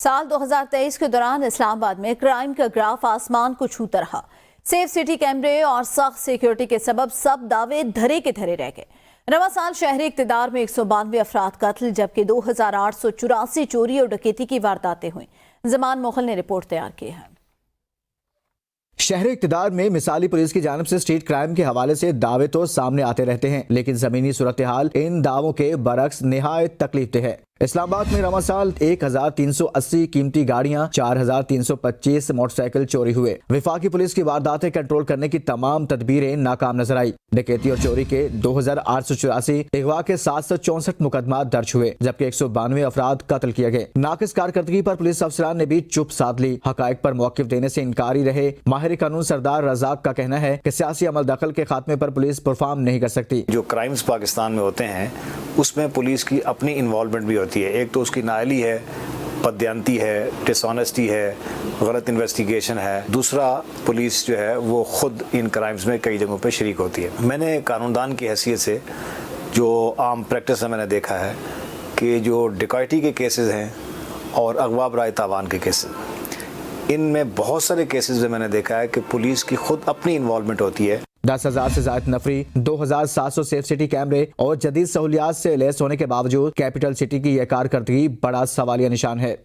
سال 2023 کے دوران اسلام آباد میں کرائم کا گراف آسمان کو چھوتا رہا۔ سیف سٹی کیمرے اور سخت سیکیورٹی کے سبب سب دعوے دھرے کے دھرے رہ گئے۔ رواں سال شہری اقتدار میں 192 افراد قتل جبکہ 2884 چوری اور ڈکیتی کی وارداتیں ہوئیں۔ زمان مغل نے رپورٹ تیار کی ہے۔ شہر اقتدار میں مثالی پولیس کی جانب سے اسٹریٹ کرائم کے حوالے سے دعوے تو سامنے آتے رہتے ہیں، لیکن زمینی صورتحال ان دعووں کے برعکس نہایت تکلیف دہ ہے۔ اسلام آباد میں رواں سال 1380 قیمتی گاڑیاں، 4325 موٹر سائیکل چوری ہوئے۔ وفاقی پولیس کی وارداتیں کنٹرول کرنے کی تمام تدبیریں ناکام نظر آئی۔ ڈکیتی اور چوری کے 2884، اغوا کے 764 مقدمات درج ہوئے جبکہ 192 افراد قتل کیے گئے۔ ناقص کارکردگی پر پولیس افسران نے بھی چپ سادھ لی، حقائق پر موقف دینے سے انکاری رہے۔ ماہر قانون سردار رزاق کا کہنا ہے کہ سیاسی عمل دخل کے خاتمے پر پولیس پرفارم نہیں کر سکتی۔ جو کرائمز پاکستان میں ہوتے ہیں اس میں پولیس کی اپنی انوالومنٹ بھی ہوتی ہے۔ ایک تو اس کی نااہلی ہے، بددیانتی ہے، ڈس آنیسٹی ہے، غلط انویسٹیگیشن ہے۔ دوسرا، پولیس جو ہے وہ خود ان کرائمز میں کئی جگہوں پہ شریک ہوتی ہے۔ میں نے قانوندان کی حیثیت سے جو عام پریکٹس میں نے دیکھا ہے کہ جو ڈکیتی کے کیسز ہیں اور اغوا برائے تاوان کے کیسز، ان میں بہت سارے کیسز میں نے دیکھا ہے کہ پولیس کی خود اپنی انوالومنٹ ہوتی ہے۔ 10,000 سے زائد نفری، 2700 سیف سٹی کیمرے اور جدید سہولیات سے لیس ہونے کے باوجود کیپٹل سٹی کی یہ کارکردگی بڑا سوالیہ نشان ہے۔